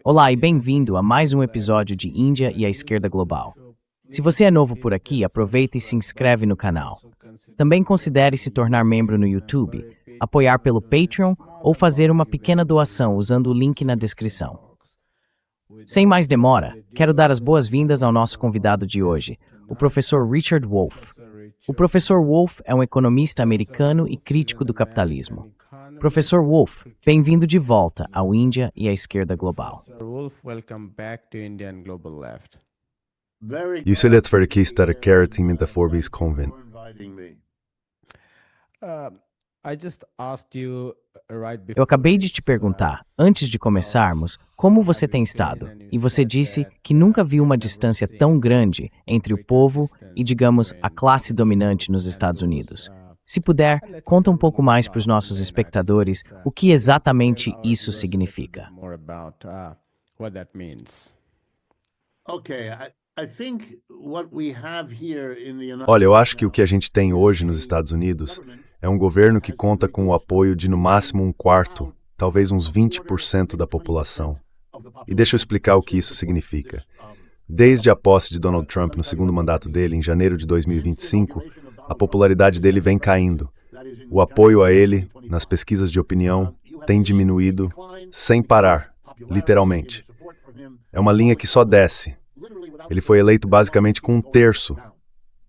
Olá e bem-vindo a mais um episódio de Índia e a Esquerda Global. Se você é novo por aqui, aproveita e se inscreve no canal. Também considere se tornar membro no YouTube, apoiar pelo Patreon ou fazer uma pequena doação usando o link na descrição. Sem mais demora, quero dar as boas-vindas ao nosso convidado de hoje, o professor Richard Wolff. O professor Wolff é um economista americano e crítico do capitalismo. Professor Wolff, bem-vindo de volta ao Índia e à Esquerda Global. Yücelet för kistare keratin inte Forbes konvent. Eu acabei de te perguntar, antes de começarmos, como você tem estado, e você disse que nunca viu uma distância tão grande entre o povo e, digamos, a classe dominante nos Estados Unidos. Se puder, conta um pouco mais para os nossos espectadores o que exatamente isso significa. Olha, eu acho que o que a gente tem hoje nos Estados Unidos é um governo que conta com o apoio de no máximo um quarto, talvez uns 20% da população. E deixa eu explicar o que isso significa. Desde a posse de Donald Trump no segundo mandato dele, em janeiro de 2025, a popularidade dele vem caindo. O apoio a ele, nas pesquisas de opinião, tem diminuído sem parar, literalmente. É uma linha que só desce. Ele foi eleito basicamente com um terço,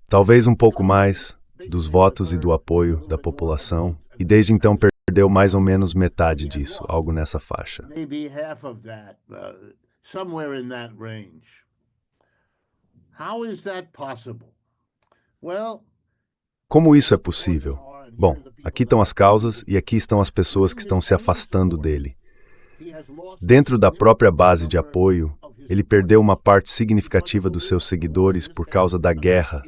talvez um pouco mais, dos votos e do apoio da população, e desde então perdeu mais ou menos metade disso, algo nessa faixa. Como isso é possível? Bom, aqui estão as causas e aqui estão as pessoas que estão se afastando dele. Dentro da própria base de apoio, ele perdeu uma parte significativa dos seus seguidores por causa da guerra.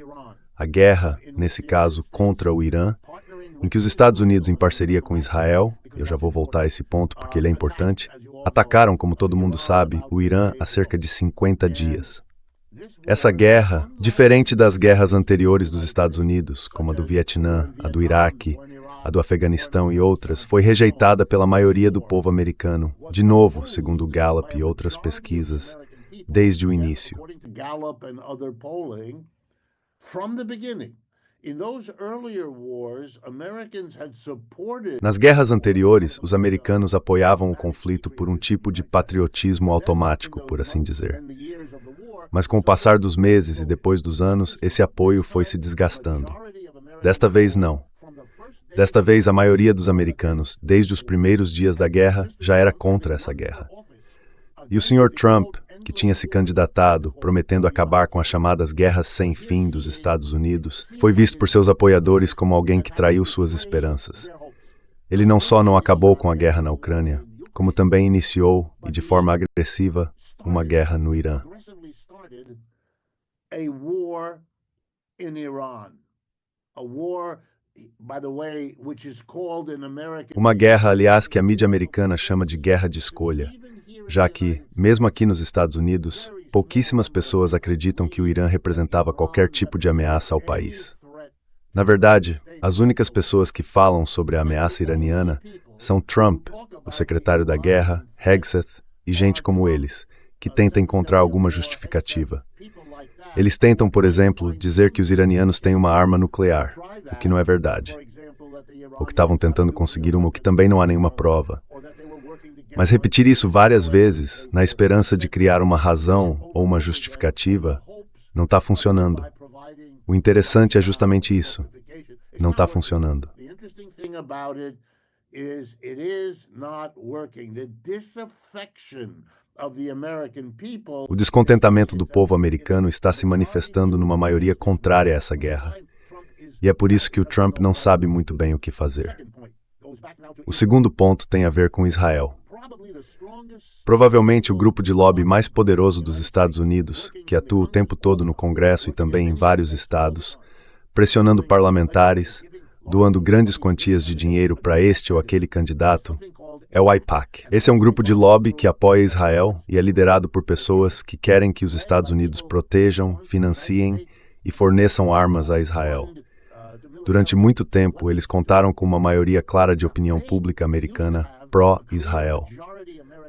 A guerra, nesse caso, contra o Irã, em que os Estados Unidos, em parceria com Israel, eu já vou voltar a esse ponto porque ele é importante, atacaram, como todo mundo sabe, o Irã há cerca de 50 dias. Essa guerra, diferente das guerras anteriores dos Estados Unidos, como a do Vietnã, a do Iraque, a do Afeganistão e outras, foi rejeitada pela maioria do povo americano, de novo, segundo o Gallup e outras pesquisas, desde o início. Nas guerras anteriores, os americanos apoiavam o conflito por um tipo de patriotismo automático, por assim dizer. Mas com o passar dos meses e depois dos anos, esse apoio foi se desgastando. Desta vez, não. Desta vez, a maioria dos americanos, desde os primeiros dias da guerra, já era contra essa guerra. E o Sr. Trump, que tinha se candidatado, prometendo acabar com as chamadas guerras sem fim dos Estados Unidos, foi visto por seus apoiadores como alguém que traiu suas esperanças. Ele não só não acabou com a guerra na Ucrânia, como também iniciou, e de forma agressiva, uma guerra no Irã. Uma guerra, aliás, que a mídia americana chama de guerra de escolha, já que, mesmo aqui nos Estados Unidos, pouquíssimas pessoas acreditam que o Irã representava qualquer tipo de ameaça ao país. Na verdade, as únicas pessoas que falam sobre a ameaça iraniana são Trump, o secretário da guerra, Hegseth e gente como eles, que tenta encontrar alguma justificativa. Eles tentam, por exemplo, dizer que os iranianos têm uma arma nuclear, o que não é verdade. Ou que estavam tentando conseguir uma, o que também não há nenhuma prova. Mas repetir isso várias vezes, na esperança de criar uma razão ou uma justificativa, não está funcionando. O interessante é justamente isso. Não está funcionando. O descontentamento do povo americano está se manifestando numa maioria contrária a essa guerra. E é por isso que o Trump não sabe muito bem o que fazer. O segundo ponto tem a ver com Israel. Provavelmente o grupo de lobby mais poderoso dos Estados Unidos, que atua o tempo todo no Congresso e também em vários estados, pressionando parlamentares, doando grandes quantias de dinheiro para este ou aquele candidato, é o AIPAC. Esse é um grupo de lobby que apoia Israel e é liderado por pessoas que querem que os Estados Unidos protejam, financiem e forneçam armas a Israel. Durante muito tempo, eles contaram com uma maioria clara de opinião pública americana pró-Israel.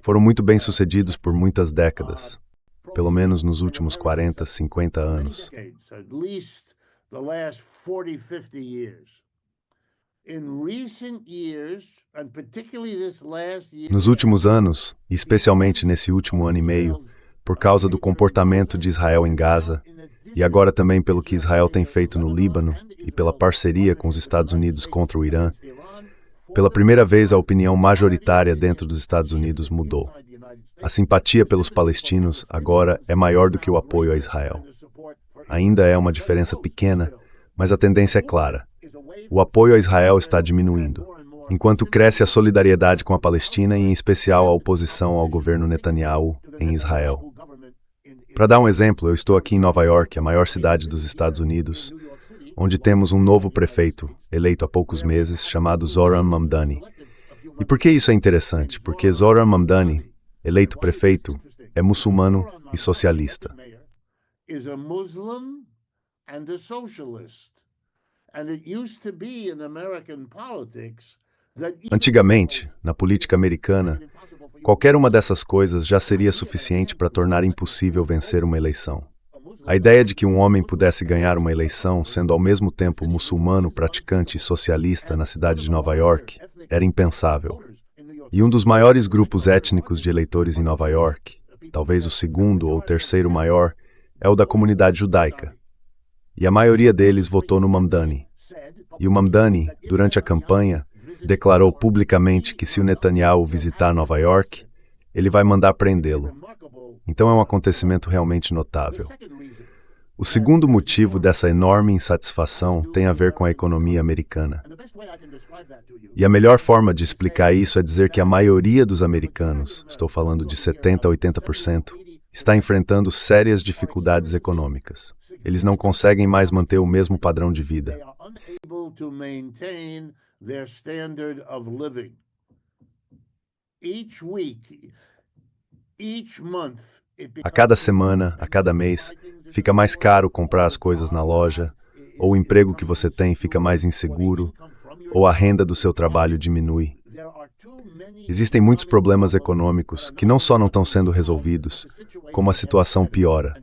Foram muito bem-sucedidos por muitas décadas, pelo menos nos últimos 40, 50 anos. Nos últimos anos, e especialmente nesse último ano e meio, por causa do comportamento de Israel em Gaza, e agora também pelo que Israel tem feito no Líbano e pela parceria com os Estados Unidos contra o Irã, pela primeira vez a opinião majoritária dentro dos Estados Unidos mudou. A simpatia pelos palestinos agora é maior do que o apoio a Israel. Ainda é uma diferença pequena, mas a tendência é clara. O apoio a Israel está diminuindo, enquanto cresce a solidariedade com a Palestina e, em especial, a oposição ao governo Netanyahu em Israel. Para dar um exemplo, eu estou aqui em Nova York, a maior cidade dos Estados Unidos, onde temos um novo prefeito, eleito há poucos meses, chamado Zohran Mamdani. E por que isso é interessante? Porque Zohran Mamdani, eleito prefeito, é muçulmano e socialista. Antigamente, na política americana, qualquer uma dessas coisas já seria suficiente para tornar impossível vencer uma eleição. A ideia de que um homem pudesse ganhar uma eleição sendo ao mesmo tempo muçulmano, praticante e socialista na cidade de Nova York era impensável. E um dos maiores grupos étnicos de eleitores em Nova York, talvez o segundo ou terceiro maior, é o da comunidade judaica. E a maioria deles votou no Mamdani. E o Mamdani, durante a campanha, declarou publicamente que se o Netanyahu visitar Nova York, ele vai mandar prendê-lo. Então é um acontecimento realmente notável. O segundo motivo dessa enorme insatisfação tem a ver com a economia americana. E a melhor forma de explicar isso é dizer que a maioria dos americanos, estou falando de 70% a 80%, está enfrentando sérias dificuldades econômicas. Eles não conseguem mais manter o mesmo padrão de vida. A cada semana, a cada mês, fica mais caro comprar as coisas na loja, ou o emprego que você tem fica mais inseguro, ou a renda do seu trabalho diminui. Existem muitos problemas econômicos que não só não estão sendo resolvidos, como a situação piora.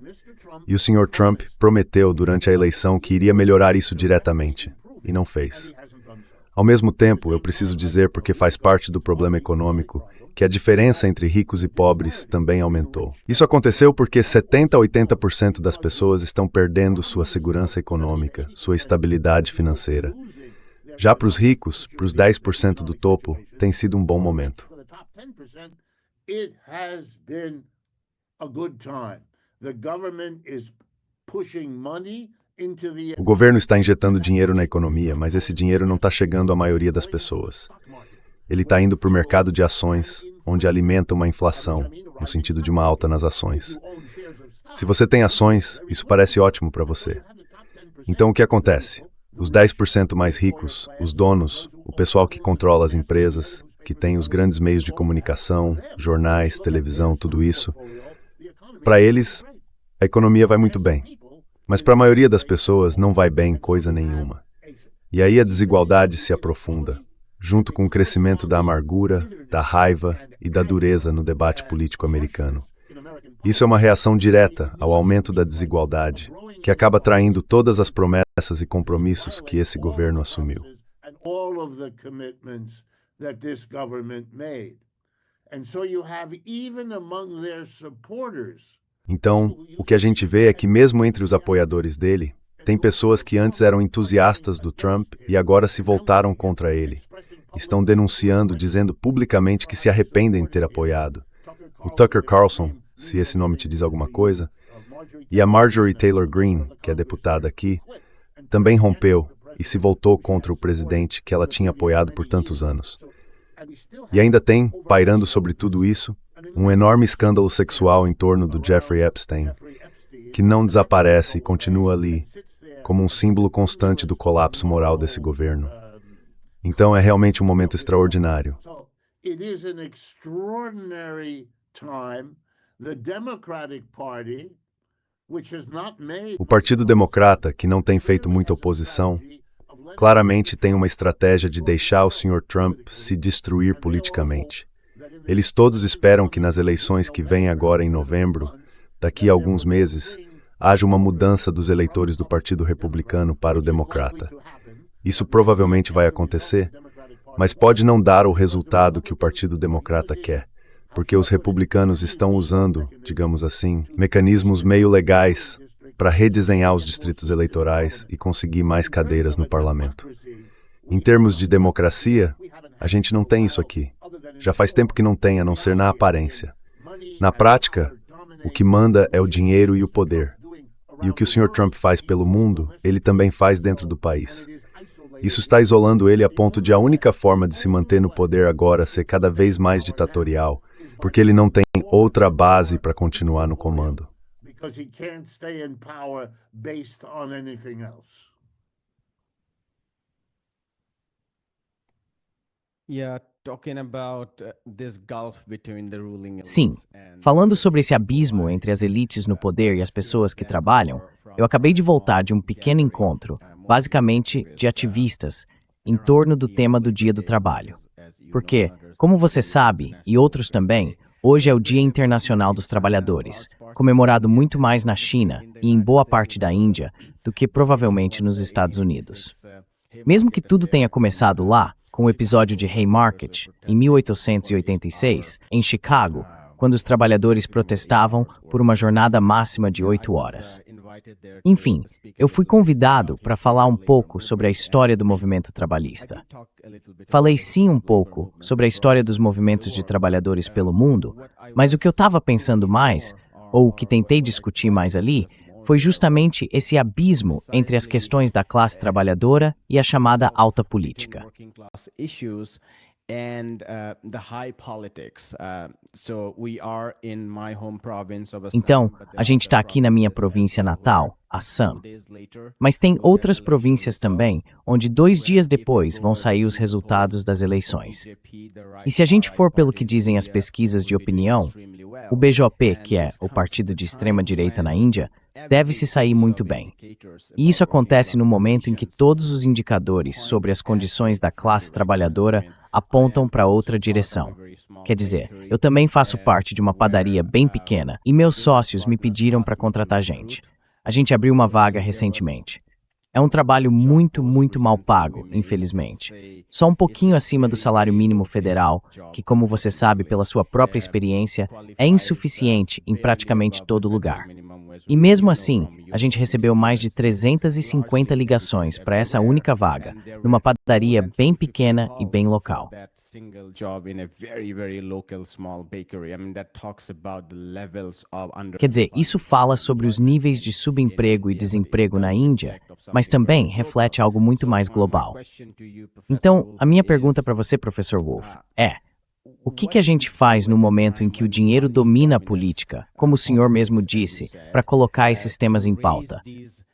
E o Sr. Trump prometeu durante a eleição que iria melhorar isso diretamente, e não fez. Ao mesmo tempo, eu preciso dizer, porque faz parte do problema econômico, que a diferença entre ricos e pobres também aumentou. Isso aconteceu porque 70% a 80% das pessoas estão perdendo sua segurança econômica, sua estabilidade financeira. Já para os ricos, para os 10% do topo, tem sido um bom momento. O governo está injetando dinheiro na economia, mas esse dinheiro não está chegando à maioria das pessoas. Ele está indo para o mercado de ações, onde alimenta uma inflação, no sentido de uma alta nas ações. Se você tem ações, isso parece ótimo para você. Então o que acontece? Os 10% mais ricos, os donos, o pessoal que controla as empresas, que tem os grandes meios de comunicação, jornais, televisão, tudo isso, para eles, a economia vai muito bem. Mas para a maioria das pessoas não vai bem coisa nenhuma. E aí a desigualdade se aprofunda, junto com o crescimento da amargura, da raiva e da dureza no debate político americano. Isso é uma reação direta ao aumento da desigualdade, que acaba traindo todas as promessas e compromissos que esse governo assumiu. Então, o que a gente vê é que mesmo entre os apoiadores dele, tem pessoas que antes eram entusiastas do Trump e agora se voltaram contra ele. Estão denunciando, dizendo publicamente que se arrependem de ter apoiado. O Tucker Carlson, se esse nome te diz alguma coisa, e a Marjorie Taylor Greene, que é deputada aqui, também rompeu e se voltou contra o presidente que ela tinha apoiado por tantos anos. E ainda tem, pairando sobre tudo isso, um enorme escândalo sexual em torno do Jeffrey Epstein, que não desaparece e continua ali, como um símbolo constante do colapso moral desse governo. Então é realmente um momento extraordinário. O Partido Democrata, que não tem feito muita oposição, claramente têm uma estratégia de deixar o Sr. Trump se destruir politicamente. Eles todos esperam que nas eleições que vêm agora em novembro, daqui a alguns meses, haja uma mudança dos eleitores do Partido Republicano para o Democrata. Isso provavelmente vai acontecer, mas pode não dar o resultado que o Partido Democrata quer, porque os republicanos estão usando, digamos assim, mecanismos meio legais para redesenhar os distritos eleitorais e conseguir mais cadeiras no parlamento. Em termos de democracia, a gente não tem isso aqui. Já faz tempo que não tem, a não ser na aparência. Na prática, o que manda é o dinheiro e o poder. E o que o Sr. Trump faz pelo mundo, ele também faz dentro do país. Isso está isolando ele a ponto de a única forma de se manter no poder agora ser cada vez mais ditatorial, porque ele não tem outra base para continuar no comando. Sim, falando sobre esse abismo entre as elites no poder e as pessoas que trabalham, eu acabei de voltar de um pequeno encontro, basicamente de ativistas, em torno do tema do Dia do Trabalho. Porque, como você sabe, e outros também, hoje é o Dia Internacional dos Trabalhadores, comemorado muito mais na China e em boa parte da Índia do que provavelmente nos Estados Unidos. Mesmo que tudo tenha começado lá, com o episódio de Haymarket, em 1886, em Chicago, quando os trabalhadores protestavam por uma jornada máxima de 8 horas. Enfim, eu fui convidado para falar um pouco sobre a história do movimento trabalhista. Falei sim um pouco sobre a história dos movimentos de trabalhadores pelo mundo, mas o que eu estava pensando mais, ou o que tentei discutir mais ali, foi justamente esse abismo entre as questões da classe trabalhadora e a chamada alta política. Então, a gente está aqui na minha província natal, Assam. Mas tem outras províncias também, onde 2 dias depois vão sair os resultados das eleições. E se a gente for pelo que dizem as pesquisas de opinião, o BJP, que é o partido de extrema-direita na Índia, deve se sair muito bem. E isso acontece no momento em que todos os indicadores sobre as condições da classe trabalhadora apontam para outra direção. Quer dizer, eu também faço parte de uma padaria bem pequena e meus sócios me pediram para contratar gente. A gente abriu uma vaga recentemente. É um trabalho muito, muito mal pago, infelizmente. Só um pouquinho acima do salário mínimo federal, que, como você sabe pela sua própria experiência, é insuficiente em praticamente todo lugar. E mesmo assim, a gente recebeu mais de 350 ligações para essa única vaga, numa padaria bem pequena e bem local. Quer dizer, isso fala sobre os níveis de subemprego e desemprego na Índia, mas também reflete algo muito mais global. Então, a minha pergunta para você, professor Wolf, é: o que a gente faz no momento em que o dinheiro domina a política, como o senhor mesmo disse, para colocar esses temas em pauta?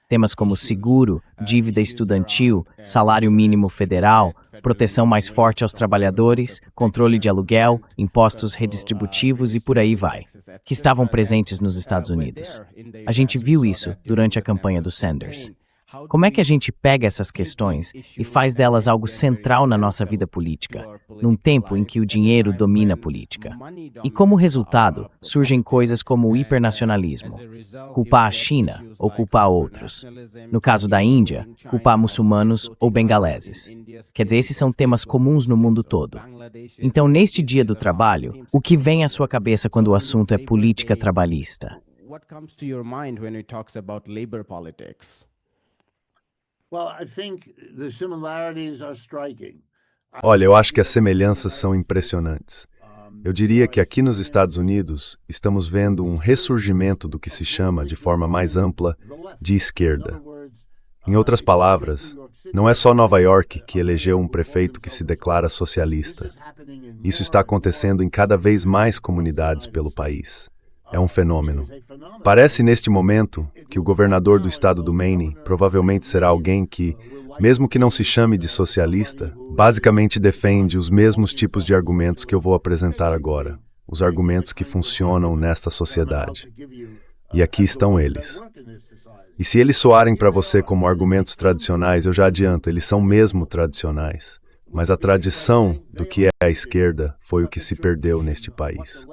Temas como seguro, dívida estudantil, salário mínimo federal, proteção mais forte aos trabalhadores, controle de aluguel, impostos redistributivos e por aí vai, que estavam presentes nos Estados Unidos. A gente viu isso durante a campanha do Sanders. Como é que a gente pega essas questões e faz delas algo central na nossa vida política, num tempo em que o dinheiro domina a política? E como resultado, surgem coisas como o hipernacionalismo, culpar a China ou culpar outros. No caso da Índia, culpar muçulmanos ou bengaleses. Quer dizer, esses são temas comuns no mundo todo. Então, neste Dia do Trabalho, o que vem à sua cabeça quando o assunto é política trabalhista? Olha, eu acho que as semelhanças são impressionantes. Eu diria que aqui nos Estados Unidos estamos vendo um ressurgimento do que se chama, de forma mais ampla, de esquerda. Em outras palavras, não é só Nova York que elegeu um prefeito que se declara socialista. Isso está acontecendo em cada vez mais comunidades pelo país. É um fenômeno. Parece neste momento que o governador do estado do Maine provavelmente será alguém que, mesmo que não se chame de socialista, basicamente defende os mesmos tipos de argumentos que eu vou apresentar agora, os argumentos que funcionam nesta sociedade. E aqui estão eles. E se eles soarem para você como argumentos tradicionais, eu já adianto, eles são mesmo tradicionais. Mas a tradição do que é a esquerda foi o que se perdeu neste país.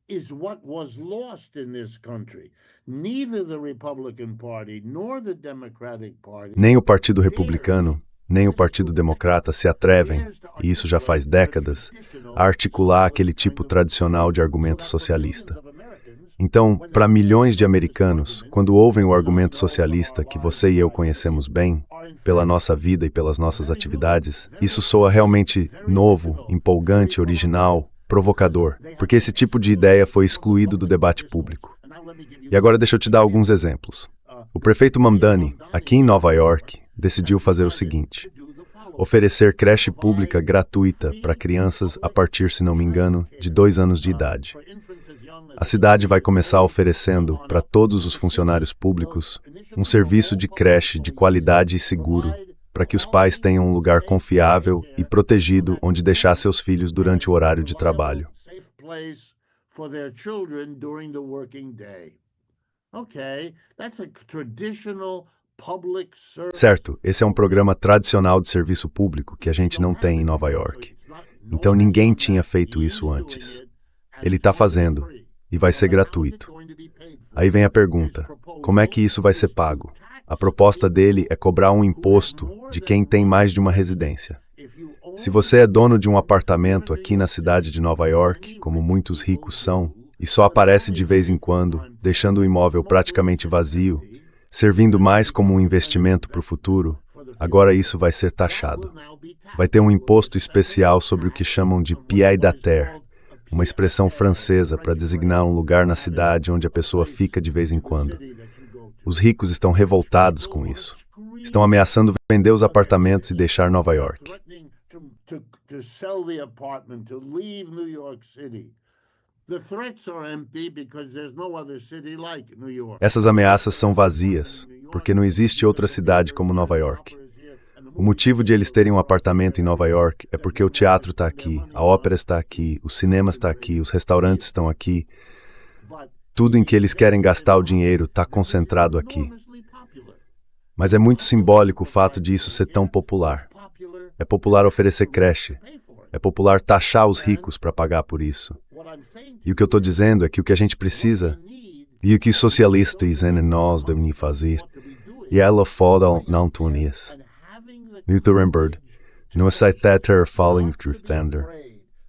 Is what was lost in this country. Neither the Republican Party nor the Democratic Party. Nem o Partido Republicano, nem o Partido Democrata se atrevem, e isso já faz décadas, a articular aquele tipo tradicional de argumento socialista. Então, para milhões de americanos, quando ouvem o argumento socialista que você e eu conhecemos bem, pela nossa vida e pelas nossas atividades, isso soa realmente novo, empolgante, original, provocador, porque esse tipo de ideia foi excluído do debate público. E agora deixa eu te dar alguns exemplos. O prefeito Mamdani, aqui em Nova York, decidiu fazer o seguinte: oferecer creche pública gratuita para crianças a partir, se não me engano, de 2 anos de idade. A cidade vai começar oferecendo para todos os funcionários públicos um serviço de creche de qualidade e seguro, para que os pais tenham um lugar confiável e protegido onde deixar seus filhos durante o horário de trabalho. Certo, esse é um programa tradicional de serviço público que a gente não tem em Nova York. Então ninguém tinha feito isso antes. Ele está fazendo, e vai ser gratuito. Aí vem a pergunta: como é que isso vai ser pago? A proposta dele é cobrar um imposto de quem tem mais de uma residência. Se você é dono de um apartamento aqui na cidade de Nova York, como muitos ricos são, e só aparece de vez em quando, deixando o imóvel praticamente vazio, servindo mais como um investimento para o futuro, agora isso vai ser taxado. Vai ter um imposto especial sobre o que chamam de pied-à-terre, uma expressão francesa para designar um lugar na cidade onde a pessoa fica de vez em quando. Os ricos estão revoltados com isso. Estão ameaçando vender os apartamentos e deixar Nova York. Essas ameaças são vazias, porque não existe outra cidade como Nova York. O motivo de eles terem um apartamento em Nova York é porque o teatro está aqui, a ópera está aqui, o cinema está aqui, os restaurantes estão aqui. Tudo em que eles querem gastar o dinheiro está concentrado aqui. Mas é muito simbólico o fato de isso ser tão popular. É popular oferecer creche. É popular taxar os ricos para pagar por isso. E o que eu estou dizendo é que o que a gente precisa, e o que os socialistas e nós devem fazer, e ela foda não tunis. Newton não aceitar ter falling through thunder.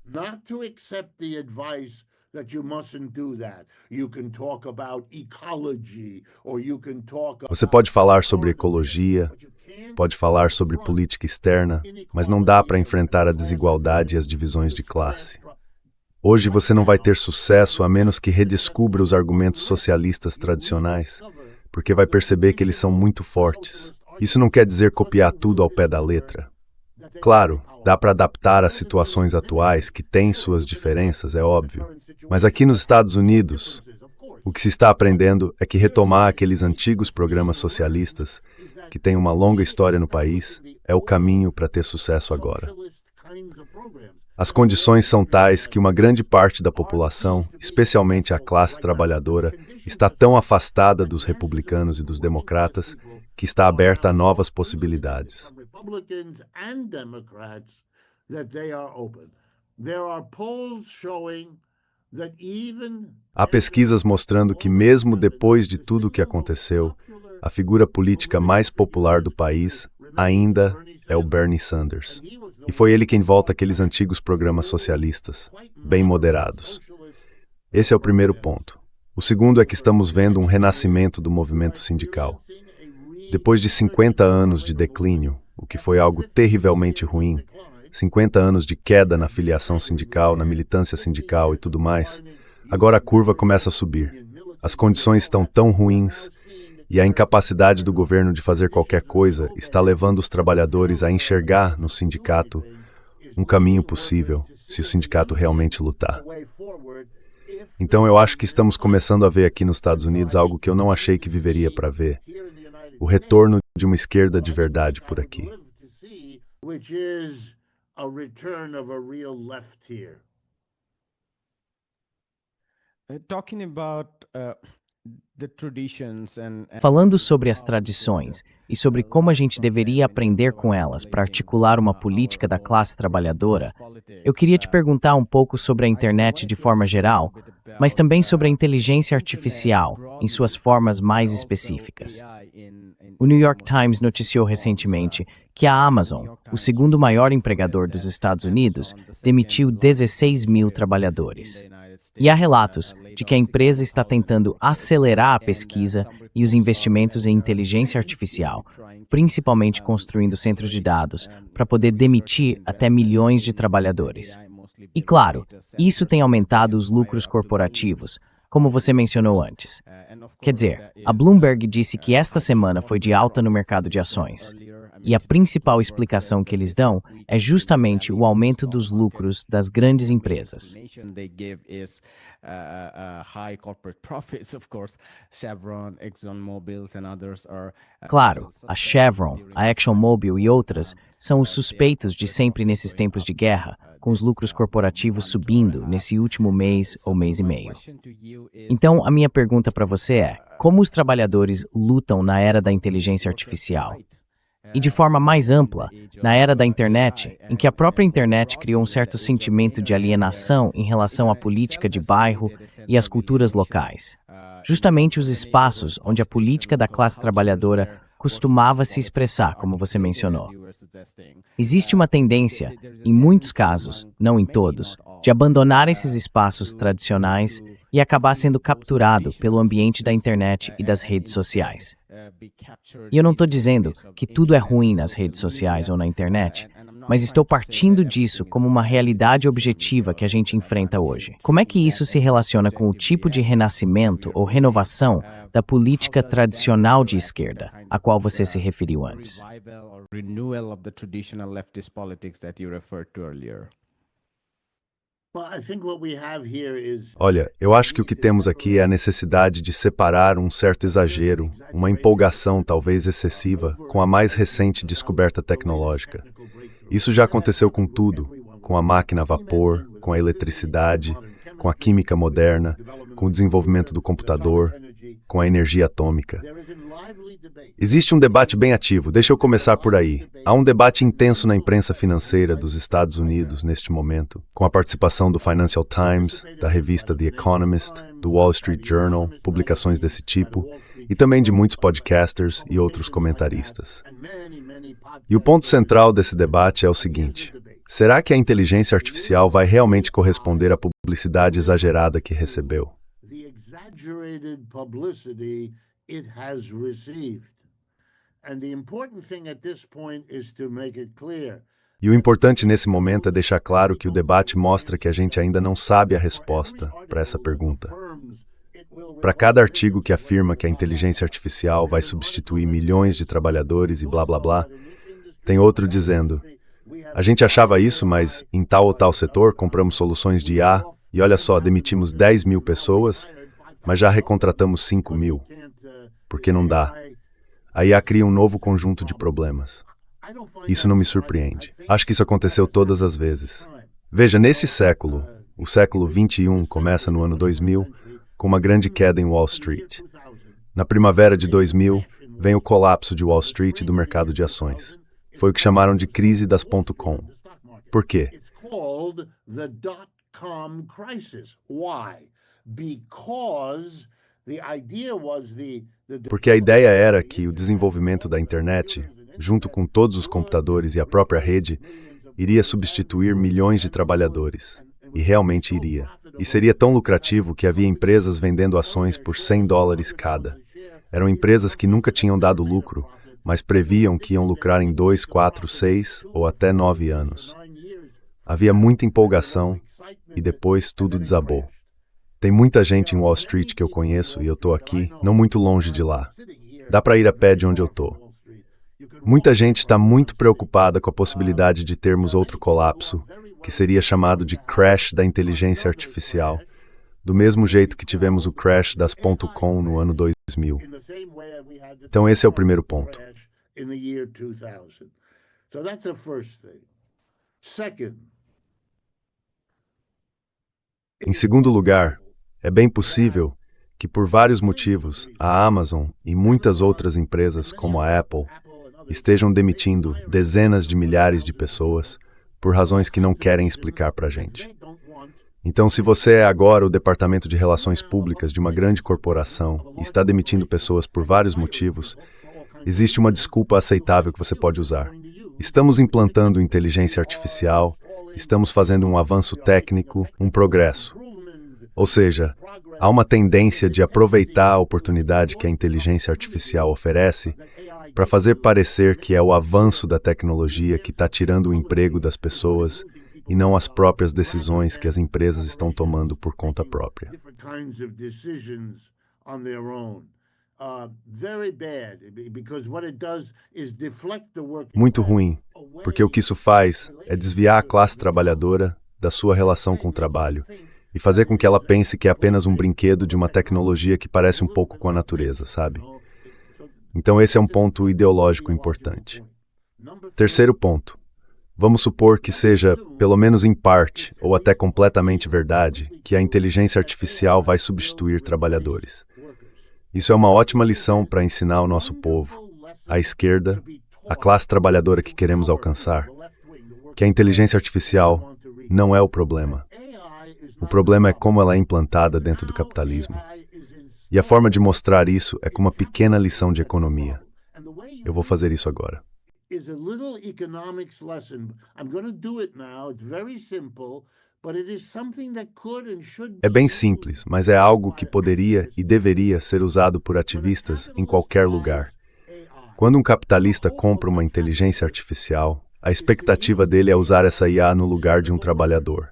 Not to accept the advice that you mustn't do that. You can talk about ecology, or you can talk about... Você pode falar sobre ecologia, pode falar sobre política externa, mas não dá para enfrentar a desigualdade e as divisões de classe. Hoje você não vai ter sucesso a menos que redescubra os argumentos socialistas tradicionais, porque vai perceber que eles são muito fortes. Isso não quer dizer copiar tudo ao pé da letra. Claro, dá para adaptar às situações atuais, que têm suas diferenças, é óbvio. Mas aqui nos Estados Unidos, o que se está aprendendo é que retomar aqueles antigos programas socialistas, que têm uma longa história no país, é o caminho para ter sucesso agora. As condições são tais que uma grande parte da população, especialmente a classe trabalhadora, está tão afastada dos republicanos e dos democratas que está aberta a novas possibilidades. Há pesquisas mostrando que, mesmo depois de tudo o que aconteceu, a figura política mais popular do país ainda é o Bernie Sanders. E foi ele quem volta aqueles antigos programas socialistas, bem moderados. Esse é o primeiro ponto. O segundo é que estamos vendo um renascimento do movimento sindical. Depois de 50 anos de declínio, o que foi algo terrivelmente ruim, 50 anos de queda na filiação sindical, na militância sindical e tudo mais, agora a curva começa a subir. As condições estão tão ruins e a incapacidade do governo de fazer qualquer coisa está levando os trabalhadores a enxergar no sindicato um caminho possível, se o sindicato realmente lutar. Então eu acho que estamos começando a ver aqui nos Estados Unidos algo que eu não achei que viveria para ver. O retorno de uma esquerda de verdade por aqui. Talking about Falando sobre as tradições e sobre como a gente deveria aprender com elas para articular uma política da classe trabalhadora, eu queria te perguntar um pouco sobre a internet de forma geral, mas também sobre a inteligência artificial em suas formas mais específicas. O New York Times noticiou recentemente que a Amazon, o segundo maior empregador dos Estados Unidos, demitiu 16 mil trabalhadores. E há relatos de que a empresa está tentando acelerar a pesquisa e os investimentos em inteligência artificial, principalmente construindo centros de dados, para poder demitir até milhões de trabalhadores. E claro, isso tem aumentado os lucros corporativos, como você mencionou antes. Quer dizer, a Bloomberg disse que esta semana foi de alta no mercado de ações. E a principal explicação que eles dão é justamente o aumento dos lucros das grandes empresas. Claro, a Chevron, a ExxonMobil e outras são os suspeitos de sempre nesses tempos de guerra, com os lucros corporativos subindo nesse último mês ou mês e meio. Então, a minha pergunta para você é: como os trabalhadores lutam na era da inteligência artificial? E de forma mais ampla, na era da internet, em que a própria internet criou um certo sentimento de alienação em relação à política de bairro e às culturas locais. Justamente os espaços onde a política da classe trabalhadora costumava se expressar, como você mencionou. Existe uma tendência, em muitos casos, não em todos, de abandonar esses espaços tradicionais e acabar sendo capturado pelo ambiente da internet e das redes sociais. E eu não estou dizendo que tudo é ruim nas redes sociais ou na internet, mas estou partindo disso como uma realidade objetiva que a gente enfrenta hoje. Como é que isso se relaciona com o tipo de renascimento ou renovação da política tradicional de esquerda, a qual você se referiu antes? Olha, eu acho que o que temos aqui é a necessidade de separar um certo exagero, uma empolgação talvez excessiva, com a mais recente descoberta tecnológica. Isso já aconteceu com tudo, com a máquina a vapor, com a eletricidade, com a química moderna, com o desenvolvimento do computador, com a energia atômica. Existe um debate bem ativo, deixa eu começar por aí. Há um debate intenso na imprensa financeira dos Estados Unidos neste momento, com a participação do Financial Times, da revista The Economist, do Wall Street Journal, publicações desse tipo, e também de muitos podcasters e outros comentaristas. E o ponto central desse debate é o seguinte: será que a inteligência artificial vai realmente corresponder à publicidade exagerada que recebeu? It has received. And the important thing at this point is to make it clear. E o importante nesse momento é deixar claro que o debate mostra que a gente ainda não sabe a resposta para essa pergunta. Para cada artigo que afirma que a inteligência artificial vai substituir milhões de trabalhadores e blá blá blá, tem outro dizendo: a gente achava isso, mas em tal ou tal setor compramos soluções de IA e olha só, demitimos 10 mil pessoas, mas já recontratamos 5 mil. Porque não dá. A IA cria um novo conjunto de problemas. Isso não me surpreende. Acho que isso aconteceu todas as vezes. Veja, nesse século, o século 21 começa no ano 2000, com uma grande queda em Wall Street. Na primavera de 2000, vem o colapso de Wall Street e do mercado de ações. Foi o que chamaram de crise das .com. Por quê? Porque a ideia era que o desenvolvimento da internet, junto com todos os computadores e a própria rede, iria substituir milhões de trabalhadores. E realmente iria. E seria tão lucrativo que havia empresas vendendo ações por $100 cada. Eram empresas que nunca tinham dado lucro, mas previam que iam lucrar em 2, 4, 6 ou até 9 anos. Havia muita empolgação e depois tudo desabou. Tem muita gente em Wall Street que eu conheço e eu estou aqui, não muito longe de lá. Dá para ir a pé de onde eu estou. Muita gente está muito preocupada com a possibilidade de termos outro colapso, que seria chamado de crash da inteligência artificial, do mesmo jeito que tivemos o crash das .com no ano 2000. Então esse é o primeiro ponto. Em segundo lugar, é bem possível que por vários motivos, a Amazon e muitas outras empresas como a Apple estejam demitindo dezenas de milhares de pessoas por razões que não querem explicar para a gente. Então, se você é agora o departamento de relações públicas de uma grande corporação e está demitindo pessoas por vários motivos, existe uma desculpa aceitável que você pode usar. Estamos implantando inteligência artificial, estamos fazendo um avanço técnico, um progresso. Ou seja, há uma tendência de aproveitar a oportunidade que a inteligência artificial oferece para fazer parecer que é o avanço da tecnologia que está tirando o emprego das pessoas e não as próprias decisões que as empresas estão tomando por conta própria. Muito ruim, porque o que isso faz é desviar a classe trabalhadora da sua relação com o trabalho e fazer com que ela pense que é apenas um brinquedo de uma tecnologia que parece um pouco com a natureza, sabe? Então esse é um ponto ideológico importante. Terceiro ponto. Vamos supor que seja, pelo menos em parte, ou até completamente verdade, que a inteligência artificial vai substituir trabalhadores. Isso é uma ótima lição para ensinar ao nosso povo, a esquerda, a classe trabalhadora que queremos alcançar, que a inteligência artificial não é o problema. O problema é como ela é implantada dentro do capitalismo. E a forma de mostrar isso é com uma pequena lição de economia. Eu vou fazer isso agora. É bem simples, mas é algo que poderia e deveria ser usado por ativistas em qualquer lugar. Quando um capitalista compra uma inteligência artificial, a expectativa dele é usar essa IA no lugar de um trabalhador.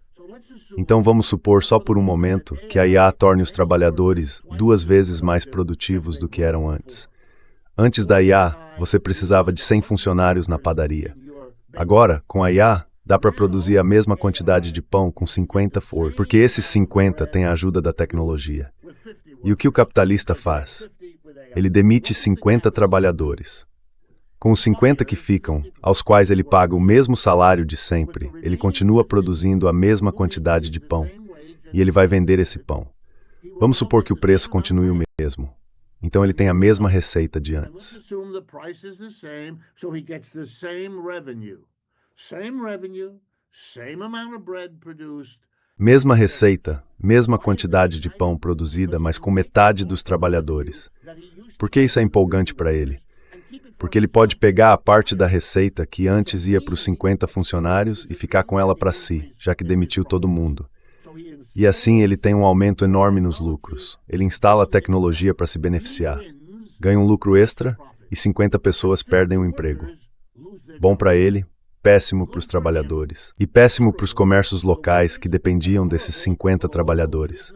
Então vamos supor só por um momento que a IA torne os trabalhadores 2 vezes mais produtivos do que eram antes. Antes da IA, você precisava de 100 funcionários na padaria. Agora, com a IA, dá para produzir a mesma quantidade de pão com 50 fornos, porque esses 50 têm a ajuda da tecnologia. E o que o capitalista faz? Ele demite 50 trabalhadores. Com os 50 que ficam, aos quais ele paga o mesmo salário de sempre, ele continua produzindo a mesma quantidade de pão. E ele vai vender esse pão. Vamos supor que o preço continue o mesmo. Então ele tem a mesma receita de antes. Mesma receita, mesma quantidade de pão produzida, mas com metade dos trabalhadores. Por que isso é empolgante para ele? Porque ele pode pegar a parte da receita que antes ia para os 50 funcionários e ficar com ela para si, já que demitiu todo mundo. E assim ele tem um aumento enorme nos lucros. Ele instala a tecnologia para se beneficiar. Ganha um lucro extra e 50 pessoas perdem o emprego. Bom para ele, péssimo para os trabalhadores. E péssimo para os comércios locais que dependiam desses 50 trabalhadores.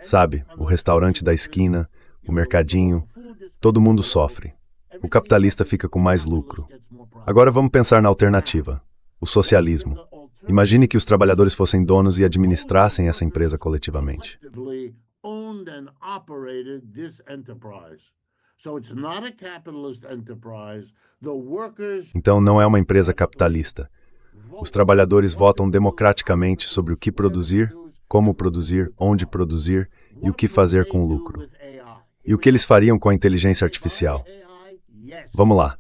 Sabe, o restaurante da esquina, o mercadinho, todo mundo sofre. O capitalista fica com mais lucro. Agora vamos pensar na alternativa, o socialismo. Imagine que os trabalhadores fossem donos e administrassem essa empresa coletivamente. Então não é uma empresa capitalista. Os trabalhadores votam democraticamente sobre o que produzir, como produzir, onde produzir e o que fazer com o lucro. E o que eles fariam com a inteligência artificial? Vamos lá.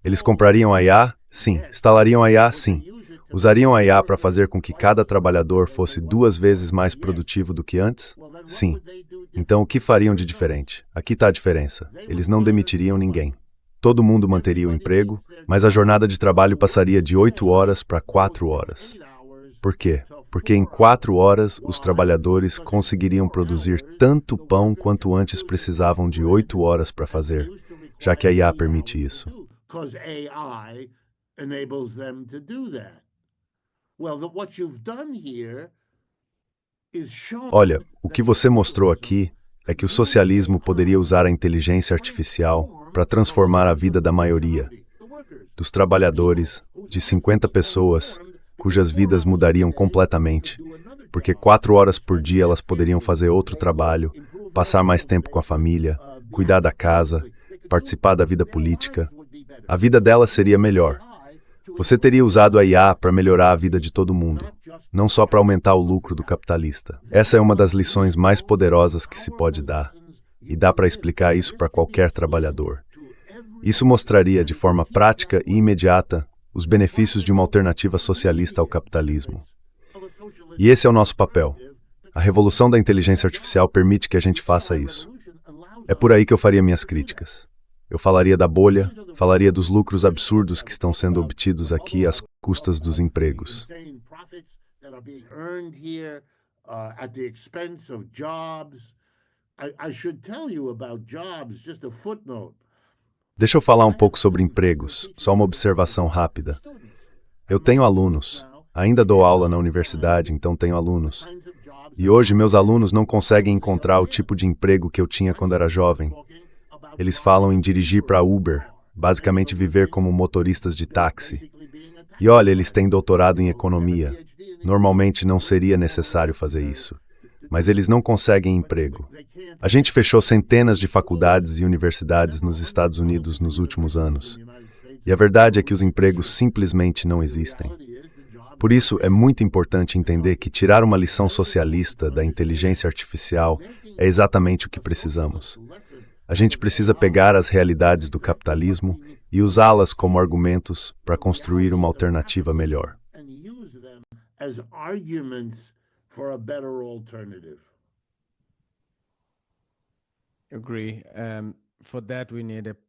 Eles comprariam a IA? Sim. Instalariam a IA? Sim. Usariam a IA para fazer com que cada trabalhador fosse 2 vezes mais produtivo do que antes? Sim. Então, o que fariam de diferente? Aqui está a diferença. Eles não demitiriam ninguém. Todo mundo manteria o emprego, mas a jornada de trabalho passaria de 8 horas para 4 horas. Por quê? Porque em 4 horas os trabalhadores conseguiriam produzir tanto pão quanto antes precisavam de 8 horas para fazer, já que a IA permite isso. Olha, o que você mostrou aqui é que o socialismo poderia usar a inteligência artificial para transformar a vida da maioria, dos trabalhadores, de 50 pessoas, cujas vidas mudariam completamente, porque 4 horas por dia elas poderiam fazer outro trabalho, passar mais tempo com a família, cuidar da casa, participar da vida política. A vida delas seria melhor. Você teria usado a IA para melhorar a vida de todo mundo, não só para aumentar o lucro do capitalista. Essa é uma das lições mais poderosas que se pode dar, e dá para explicar isso para qualquer trabalhador. Isso mostraria de forma prática e imediata os benefícios de uma alternativa socialista ao capitalismo. E esse é o nosso papel. A revolução da inteligência artificial permite que a gente faça isso. É por aí que eu faria minhas críticas. Eu falaria da bolha, falaria dos lucros absurdos que estão sendo obtidos aqui às custas dos empregos. Deixa eu falar um pouco sobre empregos, só uma observação rápida. Eu tenho alunos, ainda dou aula na universidade, então tenho alunos. E hoje meus alunos não conseguem encontrar o tipo de emprego que eu tinha quando era jovem. Eles falam em dirigir para Uber, basicamente viver como motoristas de táxi. E olha, eles têm doutorado em economia. Normalmente não seria necessário fazer isso. Mas eles não conseguem emprego. A gente fechou centenas de faculdades e universidades nos Estados Unidos nos últimos anos. E a verdade é que os empregos simplesmente não existem. Por isso, é muito importante entender que tirar uma lição socialista da inteligência artificial é exatamente o que precisamos. A gente precisa pegar as realidades do capitalismo e usá-las como argumentos para construir uma alternativa melhor.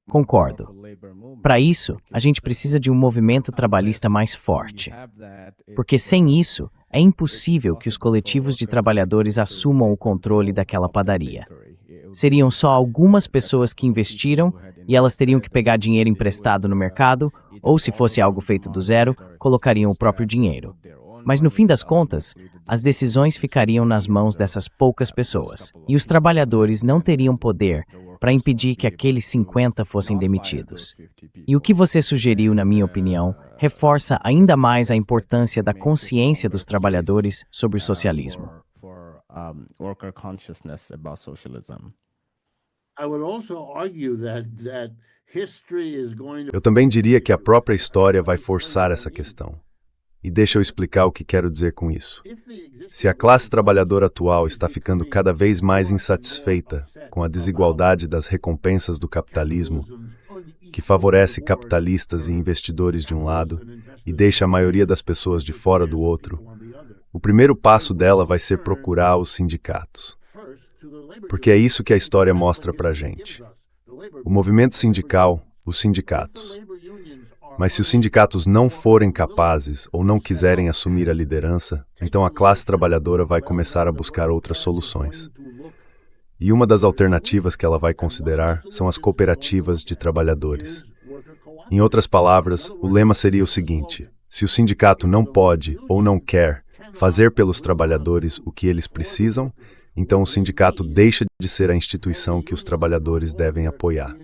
Concordo. Para isso, a gente precisa de um movimento trabalhista mais forte. Porque sem isso, é impossível que os coletivos de trabalhadores assumam o controle daquela padaria. Seriam só algumas pessoas que investiram e elas teriam que pegar dinheiro emprestado no mercado, ou se fosse algo feito do zero, colocariam o próprio dinheiro. Mas no fim das contas, as decisões ficariam nas mãos dessas poucas pessoas, e os trabalhadores não teriam poder para impedir que aqueles 50 fossem demitidos. E o que você sugeriu, na minha opinião, reforça ainda mais a importância da consciência dos trabalhadores sobre o socialismo. Eu também diria que a própria história vai forçar essa questão. E deixa eu explicar o que quero dizer com isso. Se a classe trabalhadora atual está ficando cada vez mais insatisfeita com a desigualdade das recompensas do capitalismo, que favorece capitalistas e investidores de um lado e deixa a maioria das pessoas de fora do outro, o primeiro passo dela vai ser procurar os sindicatos. Porque é isso que a história mostra pra gente. O movimento sindical, os sindicatos. Mas se os sindicatos não forem capazes ou não quiserem assumir a liderança, então a classe trabalhadora vai começar a buscar outras soluções. E uma das alternativas que ela vai considerar são as cooperativas de trabalhadores. Em outras palavras, o lema seria o seguinte: se o sindicato não pode ou não quer fazer pelos trabalhadores o que eles precisam, então o sindicato deixa de ser a instituição que os trabalhadores devem apoiar.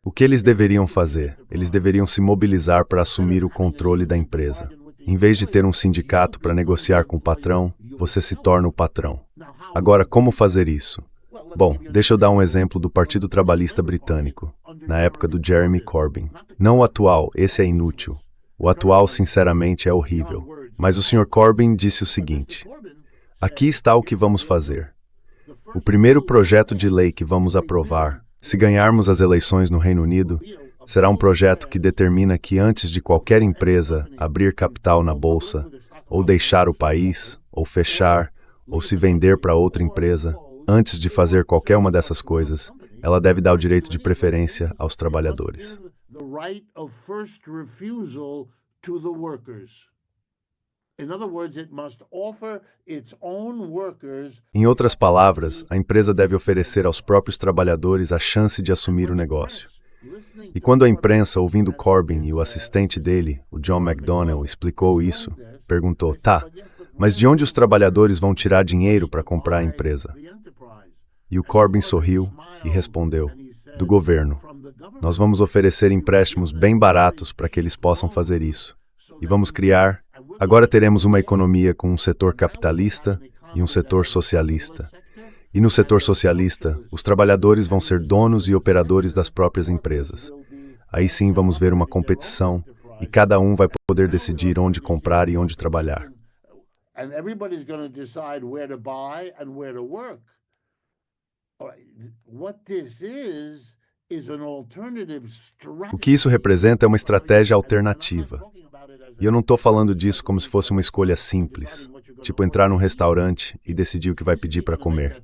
O que eles deveriam fazer? Eles deveriam se mobilizar para assumir o controle da empresa. Em vez de ter um sindicato para negociar com o patrão, você se torna o patrão. Agora, como fazer isso? Bom, deixa eu dar um exemplo do Partido Trabalhista Britânico, na época do Jeremy Corbyn. Não o atual, esse é inútil. O atual, sinceramente, é horrível. Mas o Sr. Corbyn disse o seguinte: aqui está o que vamos fazer. O primeiro projeto de lei que vamos aprovar, se ganharmos as eleições no Reino Unido, será um projeto que determina que antes de qualquer empresa abrir capital na bolsa, ou deixar o país, ou fechar, ou se vender para outra empresa, antes de fazer qualquer uma dessas coisas, ela deve dar o direito de preferência aos trabalhadores. Em outras palavras, a empresa deve oferecer aos próprios trabalhadores a chance de assumir o negócio. E quando a imprensa, ouvindo Corbyn e o assistente dele, o John McDonnell, explicou isso, perguntou: tá, mas de onde os trabalhadores vão tirar dinheiro para comprar a empresa? E o Corbyn sorriu e respondeu: do governo. Nós vamos oferecer empréstimos bem baratos para que eles possam fazer isso. E vamos criar... Agora teremos uma economia com um setor capitalista e um setor socialista. E no setor socialista, os trabalhadores vão ser donos e operadores das próprias empresas. Aí sim vamos ver uma competição e cada um vai poder decidir onde comprar e onde trabalhar. And everybody's going to decide where to buy and where to work. What this is an alternative strategy. O que isso representa é uma estratégia alternativa. E eu não estou falando disso como se fosse uma escolha simples, tipo entrar num restaurante e decidir o que vai pedir para comer.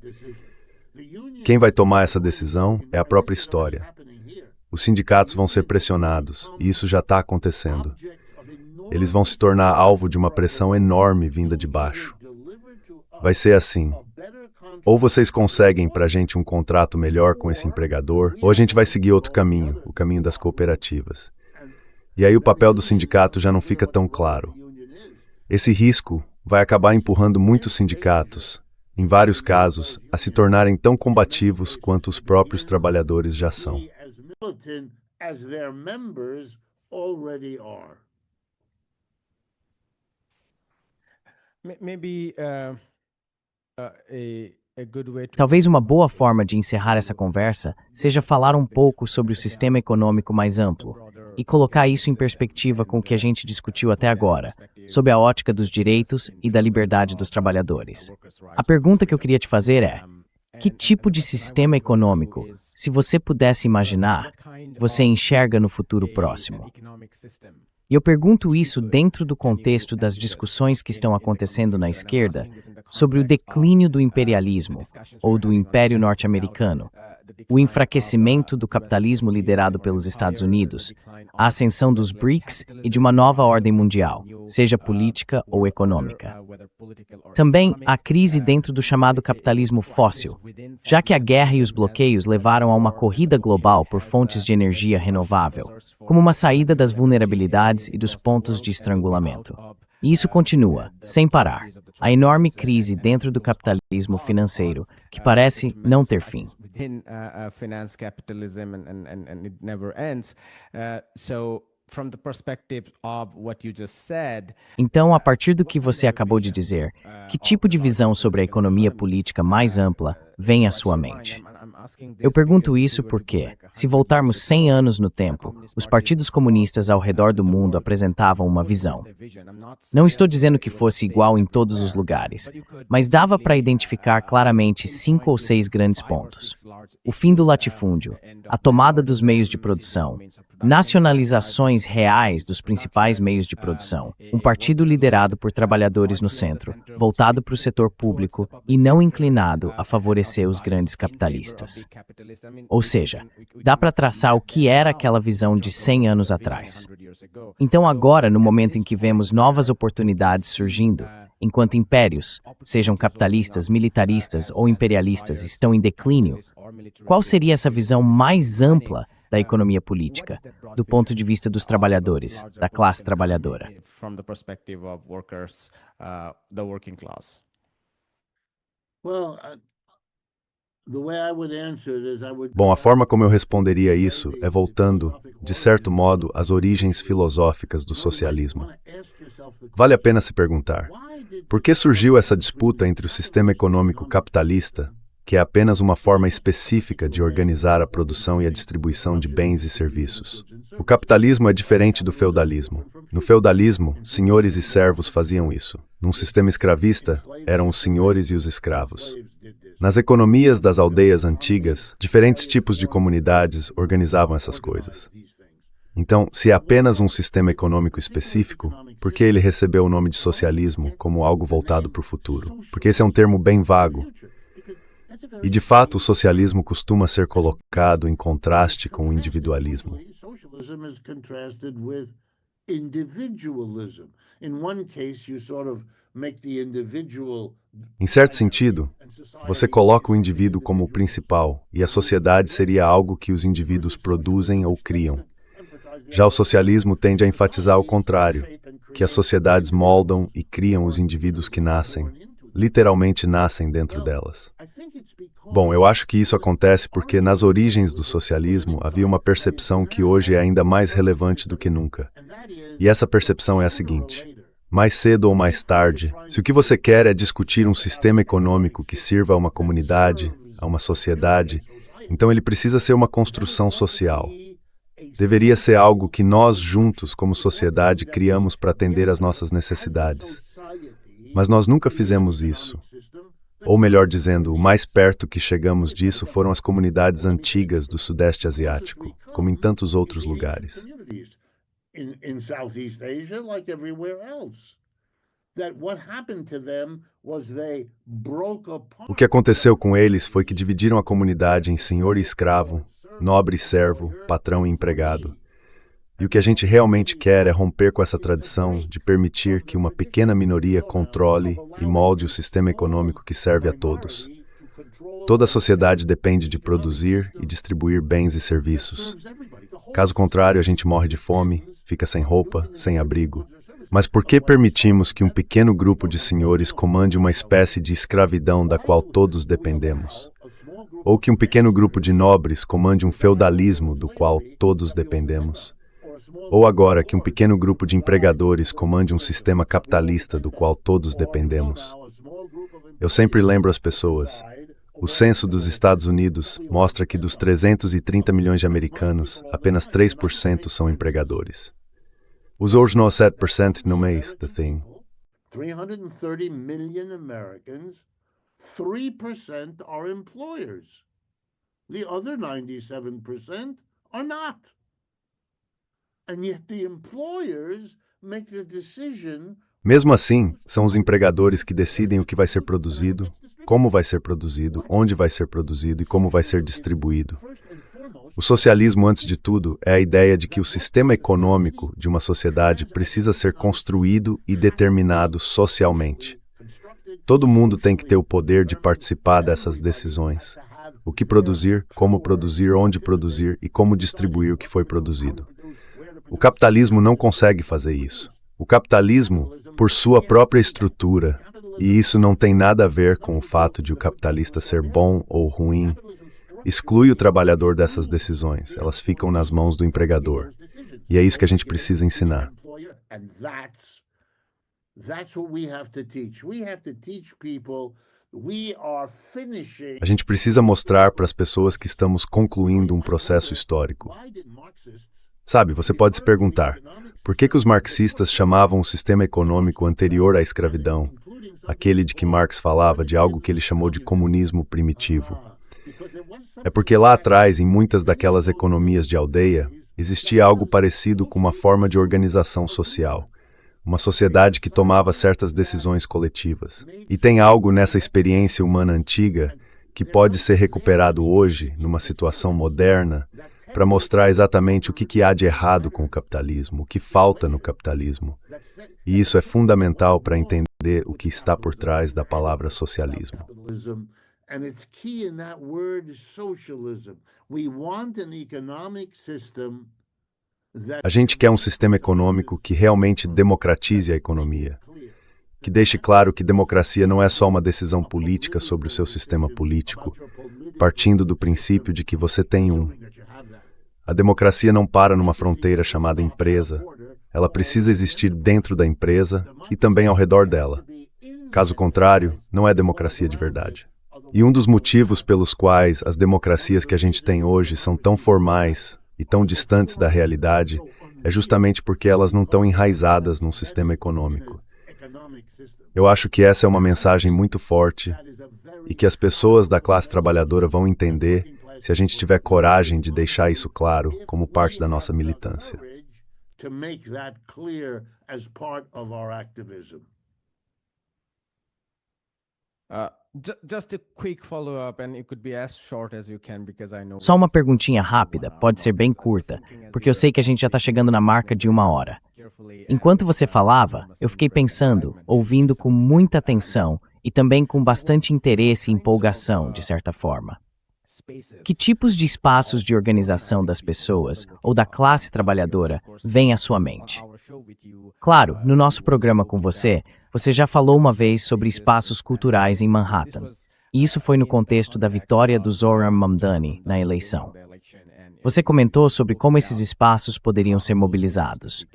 Quem vai tomar essa decisão é a própria história. Os sindicatos vão ser pressionados, e isso já está acontecendo. Eles vão se tornar alvo de uma pressão enorme vinda de baixo. Vai ser assim. Ou vocês conseguem para a gente um contrato melhor com esse empregador, ou a gente vai seguir outro caminho, o caminho das cooperativas. E aí o papel do sindicato já não fica tão claro. Esse risco vai acabar empurrando muitos sindicatos, em vários casos, a se tornarem tão combativos quanto os próprios trabalhadores já são. Talvez uma boa forma de encerrar essa conversa seja falar um pouco sobre o sistema econômico mais amplo e colocar isso em perspectiva com o que a gente discutiu até agora, sob a ótica dos direitos e da liberdade dos trabalhadores. A pergunta que eu queria te fazer é: que tipo de sistema econômico, se você pudesse imaginar, você enxerga no futuro próximo? E eu pergunto isso dentro do contexto das discussões que estão acontecendo na esquerda sobre o declínio do imperialismo, ou do Império Norte-Americano, o enfraquecimento do capitalismo liderado pelos Estados Unidos, a ascensão dos BRICS e de uma nova ordem mundial, seja política ou econômica. Também a crise dentro do chamado capitalismo fóssil, já que a guerra e os bloqueios levaram a uma corrida global por fontes de energia renovável, como uma saída das vulnerabilidades e dos pontos de estrangulamento. E isso continua, sem parar, a enorme crise dentro do capitalismo financeiro, que parece não ter fim. Então, a partir do que você acabou de dizer, que tipo de visão sobre a economia política mais ampla vem à sua mente? Eu pergunto isso porque, se voltarmos 100 anos no tempo, os partidos comunistas ao redor do mundo apresentavam uma visão. Não estou dizendo que fosse igual em todos os lugares, mas dava para identificar claramente 5 ou 6 grandes pontos. O fim do latifúndio, a tomada dos meios de produção, nacionalizações reais dos principais meios de produção, um partido liderado por trabalhadores no centro, voltado para o setor público e não inclinado a favorecer os grandes capitalistas. Ou seja, dá para traçar o que era aquela visão de 100 anos atrás. Então agora, no momento em que vemos novas oportunidades surgindo, enquanto impérios, sejam capitalistas, militaristas ou imperialistas, estão em declínio, qual seria essa visão mais ampla da economia política, do ponto de vista dos trabalhadores, da classe trabalhadora? Bom, a forma como eu responderia isso é voltando, de certo modo, às origens filosóficas do socialismo. Vale a pena se perguntar: por que surgiu essa disputa entre o sistema econômico capitalista, que é apenas uma forma específica de organizar a produção e a distribuição de bens e serviços? O capitalismo é diferente do feudalismo. No feudalismo, senhores e servos faziam isso. Num sistema escravista, eram os senhores e os escravos. Nas economias das aldeias antigas, diferentes tipos de comunidades organizavam essas coisas. Então, se é apenas um sistema econômico específico, por que ele recebeu o nome de socialismo como algo voltado para o futuro? Porque esse é um termo bem vago. E, de fato, o socialismo costuma ser colocado em contraste com o individualismo. Em certo sentido, você coloca o indivíduo como o principal, e a sociedade seria algo que os indivíduos produzem ou criam. Já o socialismo tende a enfatizar o contrário, que as sociedades moldam e criam os indivíduos que nascem, literalmente nascem dentro delas. Bom, eu acho que isso acontece porque nas origens do socialismo havia uma percepção que hoje é ainda mais relevante do que nunca. E essa percepção é a seguinte: Mais cedo ou mais tarde, se o que você quer é discutir um sistema econômico que sirva a uma comunidade, a uma sociedade, então ele precisa ser uma construção social. Deveria ser algo que nós juntos, como sociedade, criamos para atender às nossas necessidades. Mas nós nunca fizemos isso. Ou melhor dizendo, o mais perto que chegamos disso foram as comunidades antigas do Sudeste Asiático, como em tantos outros lugares. In Southeast Asia, like everywhere else. That what happened to them was they broke apart. O que aconteceu com eles foi que dividiram a comunidade em senhor e escravo, nobre e servo, patrão e empregado. E o que a gente realmente quer é romper com essa tradição de permitir que uma pequena minoria controle e molde o sistema econômico que serve a todos. Toda a sociedade depende de produzir e distribuir bens e serviços. Caso contrário, a gente morre de fome, fica sem roupa, sem abrigo. Mas por que permitimos que um pequeno grupo de senhores comande uma espécie de escravidão da qual todos dependemos? Ou que um pequeno grupo de nobres comande um feudalismo do qual todos dependemos? Ou agora que um pequeno grupo de empregadores comande um sistema capitalista do qual todos dependemos? Eu sempre lembro às pessoas, o censo dos Estados Unidos mostra que dos 330 milhões de americanos, apenas 3% são empregadores. Os outros 7% no mês, the thing. 330 million Americans, 3% are employers. The other 97% are not. And yet the employers make the decision. Mesmo assim, são os empregadores que decidem o que vai ser produzido, como vai ser produzido, onde vai ser produzido e como vai ser distribuído. O socialismo, antes de tudo, é a ideia de que o sistema econômico de uma sociedade precisa ser construído e determinado socialmente. Todo mundo tem que ter o poder de participar dessas decisões. O que produzir, como produzir, onde produzir e como distribuir o que foi produzido. O capitalismo não consegue fazer isso. O capitalismo, por sua própria estrutura, e isso não tem nada a ver com o fato de o capitalista ser bom ou ruim, exclui o trabalhador dessas decisões. Elas ficam nas mãos do empregador. E é isso que a gente precisa ensinar. A gente precisa mostrar para as pessoas que estamos concluindo um processo histórico. Sabe, você pode se perguntar, por que os marxistas chamavam o sistema econômico anterior à escravidão, aquele de que Marx falava, de algo que ele chamou de comunismo primitivo? É porque lá atrás, em muitas daquelas economias de aldeia, existia algo parecido com uma forma de organização social, uma sociedade que tomava certas decisões coletivas. E tem algo nessa experiência humana antiga que pode ser recuperado hoje, numa situação moderna, para mostrar exatamente o que há de errado com o capitalismo, o que falta no capitalismo. E isso é fundamental para entender o que está por trás da palavra socialismo. And it's key in that word socialism. We want an economic system that... A gente quer um sistema econômico que realmente democratize a economia, que deixe claro que democracia não é só uma decisão política sobre o seu sistema político, partindo do princípio de que você tem um. A democracia não para numa fronteira chamada empresa. Ela precisa existir dentro da empresa e também ao redor dela. Caso contrário, não é democracia de verdade. E um dos motivos pelos quais as democracias que a gente tem hoje são tão formais e tão distantes da realidade é justamente porque elas não estão enraizadas num sistema econômico. Eu acho que essa é uma mensagem muito forte e que as pessoas da classe trabalhadora vão entender se a gente tiver coragem de deixar isso claro como parte da nossa militância. Só uma perguntinha rápida, pode ser bem curta, porque eu sei que a gente já está chegando na marca de 1 hora. Enquanto você falava, eu fiquei pensando, ouvindo com muita atenção e também com bastante interesse e empolgação, de certa forma. Que tipos de espaços de organização das pessoas ou da classe trabalhadora vêm à sua mente? Claro, no nosso programa com você já falou uma vez sobre espaços culturais em Manhattan. E isso foi no contexto da vitória do Zohran Mamdani na eleição. Você comentou sobre como esses espaços poderiam ser mobilizados.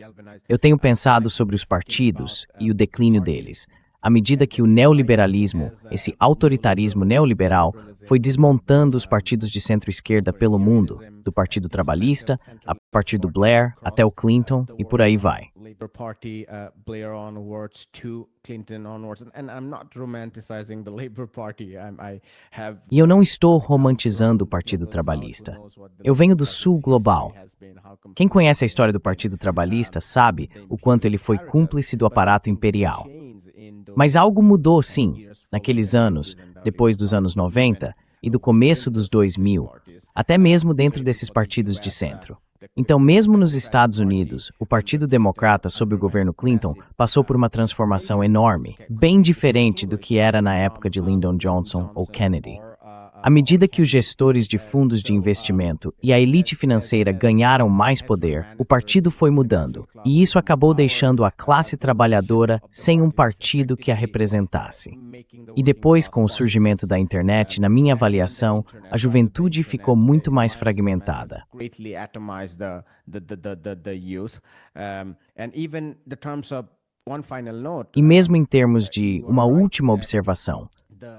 Eu tenho pensado sobre os partidos e o declínio deles, à medida que o neoliberalismo, esse autoritarismo neoliberal, foi desmontando os partidos de centro-esquerda pelo mundo, do Partido Trabalhista, a partir do Blair, até o Clinton e por aí vai. Labour Party, Blair onwards to Clinton onwards, and I'm not romanticizing the Labour Party. I have. E eu não estou romantizando o Partido Trabalhista. Eu venho do Sul Global. Quem conhece a história do Partido Trabalhista sabe o quanto ele foi cúmplice do aparato imperial. Mas algo mudou, sim, naqueles anos, depois dos anos 90 e do começo dos 2000, até mesmo dentro desses partidos de centro. Então, mesmo nos Estados Unidos, o Partido Democrata, sob o governo Clinton, passou por uma transformação enorme, bem diferente do que era na época de Lyndon Johnson ou Kennedy. À medida que os gestores de fundos de investimento e a elite financeira ganharam mais poder, o partido foi mudando, e isso acabou deixando a classe trabalhadora sem um partido que a representasse. E depois, com o surgimento da internet, na minha avaliação, a juventude ficou muito mais fragmentada. E mesmo em termos de uma última observação,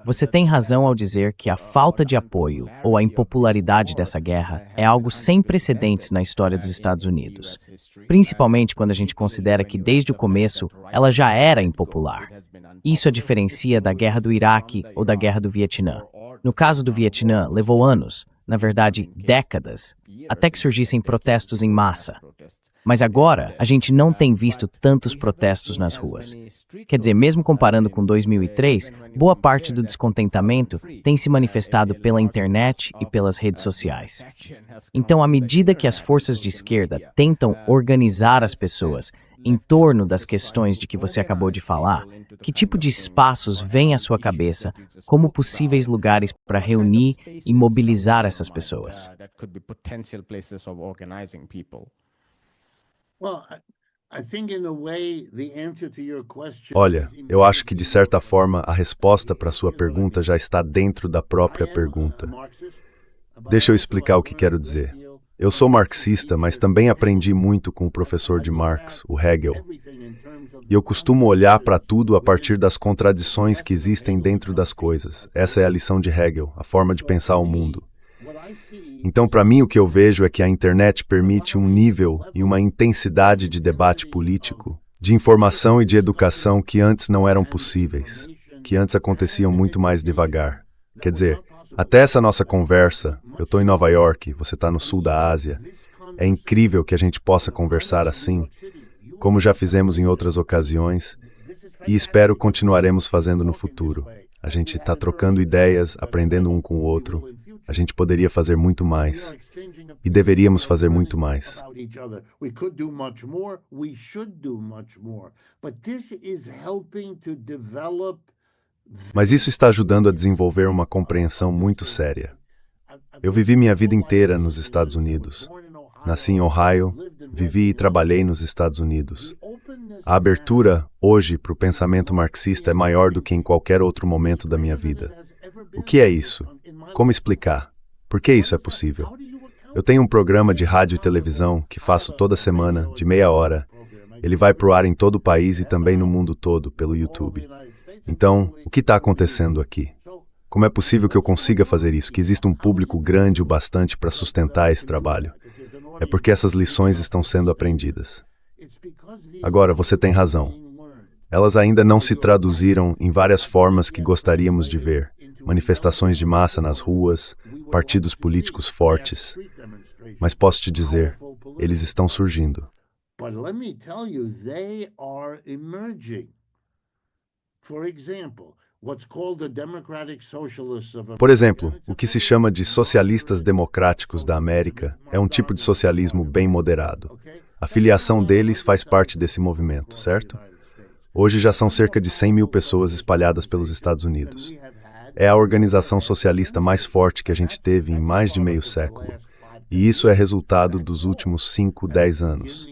você tem razão ao dizer que a falta de apoio ou a impopularidade dessa guerra é algo sem precedentes na história dos Estados Unidos, principalmente quando a gente considera que desde o começo ela já era impopular. Isso a diferencia da guerra do Iraque ou da guerra do Vietnã. No caso do Vietnã, levou anos, na verdade décadas, até que surgissem protestos em massa. Mas agora, a gente não tem visto tantos protestos nas ruas. Quer dizer, mesmo comparando com 2003, boa parte do descontentamento tem se manifestado pela internet e pelas redes sociais. Então, à medida que as forças de esquerda tentam organizar as pessoas em torno das questões de que você acabou de falar, que tipo de espaços vem à sua cabeça como possíveis lugares para reunir e mobilizar essas pessoas? Olha, eu acho que de certa forma a resposta para a sua pergunta já está dentro da própria pergunta. Deixa eu explicar o que quero dizer. Eu sou marxista, mas também aprendi muito com o professor de Marx, o Hegel. E eu costumo olhar para tudo a partir das contradições que existem dentro das coisas. Essa é a lição de Hegel, a forma de pensar o mundo. Então, para mim, o que eu vejo é que a internet permite um nível e uma intensidade de debate político, de informação e de educação que antes não eram possíveis, que antes aconteciam muito mais devagar. Quer dizer, até essa nossa conversa, eu estou em Nova York, você está no sul da Ásia, é incrível que a gente possa conversar assim, como já fizemos em outras ocasiões, e espero continuaremos fazendo no futuro. A gente está trocando ideias, aprendendo um com o outro. A gente poderia fazer muito mais. E deveríamos fazer muito mais. Mas isso está ajudando a desenvolver uma compreensão muito séria. Eu vivi minha vida inteira nos Estados Unidos. Nasci em Ohio, vivi e trabalhei nos Estados Unidos. A abertura, hoje, para o pensamento marxista é maior do que em qualquer outro momento da minha vida. O que é isso? Como explicar? Por que isso é possível? Eu tenho um programa de rádio e televisão que faço toda semana, de meia hora. Ele vai para o ar em todo o país e também no mundo todo, pelo YouTube. Então, o que está acontecendo aqui? Como é possível que eu consiga fazer isso, que exista um público grande o bastante para sustentar esse trabalho? É porque essas lições estão sendo aprendidas. Agora, você tem razão. Elas ainda não se traduziram em várias formas que gostaríamos de ver. Manifestações de massa nas ruas, partidos políticos fortes. Mas posso te dizer, eles estão surgindo. Por exemplo, o que se chama de socialistas democráticos da América é um tipo de socialismo bem moderado. A filiação deles faz parte desse movimento, certo? Hoje já são cerca de 100 mil pessoas espalhadas pelos Estados Unidos. É a organização socialista mais forte que a gente teve em mais de meio século. E isso é resultado dos últimos 5, 10 anos.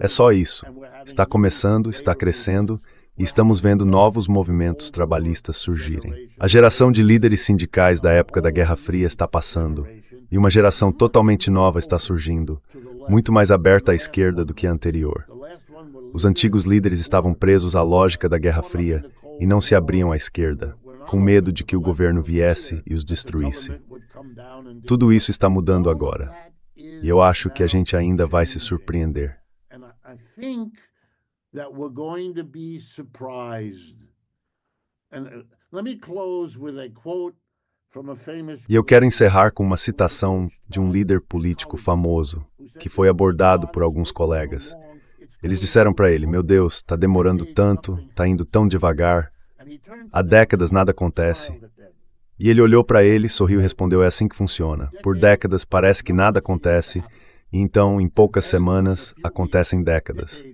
É só isso. Está começando, está crescendo, e estamos vendo novos movimentos trabalhistas surgirem. A geração de líderes sindicais da época da Guerra Fria está passando, E uma geração totalmente nova está surgindo, muito mais aberta à esquerda do que a anterior. Os antigos líderes estavam presos à lógica da Guerra Fria e não se abriam à esquerda, com medo de que o governo viesse e os destruísse. Tudo isso está mudando agora. E eu acho que a gente ainda vai se surpreender. E eu quero encerrar com uma citação de um líder político famoso, que foi abordado por alguns colegas. Eles disseram para ele: meu Deus, está demorando tanto, está indo tão devagar, há décadas nada acontece. E ele olhou para ele, sorriu e respondeu: é assim que funciona. Por décadas parece que nada acontece, e então, em poucas semanas, acontecem décadas.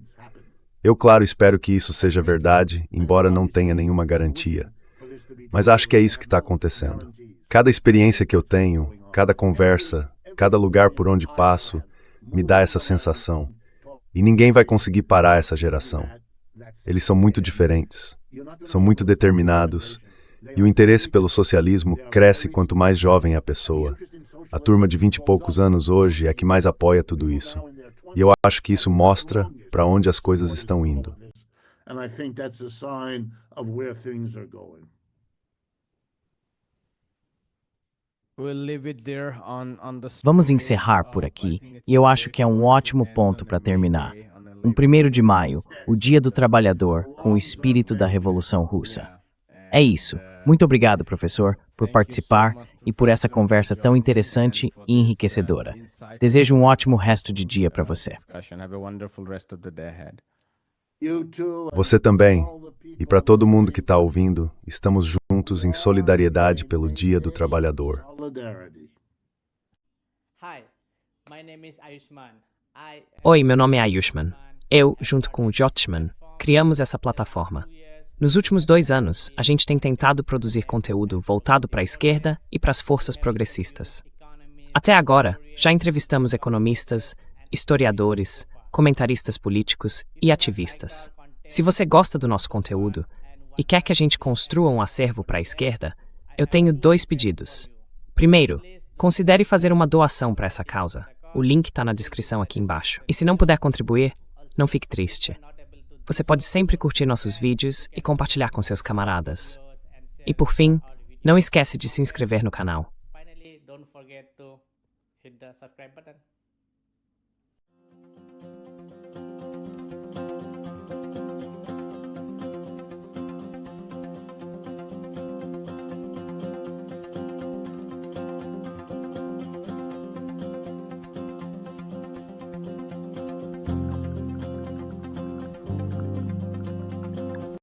Eu, claro, espero que isso seja verdade, embora não tenha nenhuma garantia. Mas acho que é isso que está acontecendo. Cada experiência que eu tenho, cada conversa, cada lugar por onde passo, me dá essa sensação. E ninguém vai conseguir parar essa geração. Eles são muito diferentes, são muito determinados, e o interesse pelo socialismo cresce quanto mais jovem é a pessoa. A turma de 20 e poucos anos hoje é a que mais apoia tudo isso. E eu acho que isso mostra para onde as coisas estão indo. Vamos encerrar por aqui, e eu acho que é um ótimo ponto para terminar. 1º de maio, o Dia do Trabalhador, com o espírito da Revolução Russa. É isso. Muito obrigado, professor, por participar e por essa conversa tão interessante e enriquecedora. Desejo um ótimo resto de dia para você. Você também. E para todo mundo que está ouvindo, estamos juntos em solidariedade pelo Dia do Trabalhador. Oi, meu nome é Ayushman. Eu, junto com o Jyothman, criamos essa plataforma. Nos últimos 2 anos, a gente tem tentado produzir conteúdo voltado para a esquerda e para as forças progressistas. Até agora, já entrevistamos economistas, historiadores, comentaristas políticos e ativistas. Se você gosta do nosso conteúdo e quer que a gente construa um acervo para a esquerda, eu tenho 2 pedidos. Primeiro, considere fazer uma doação para essa causa. O link está na descrição aqui embaixo. E se não puder contribuir, não fique triste. Você pode sempre curtir nossos vídeos e compartilhar com seus camaradas. E por fim, não esquece de se inscrever no canal. Finally, don't forget to hit the subscribe button.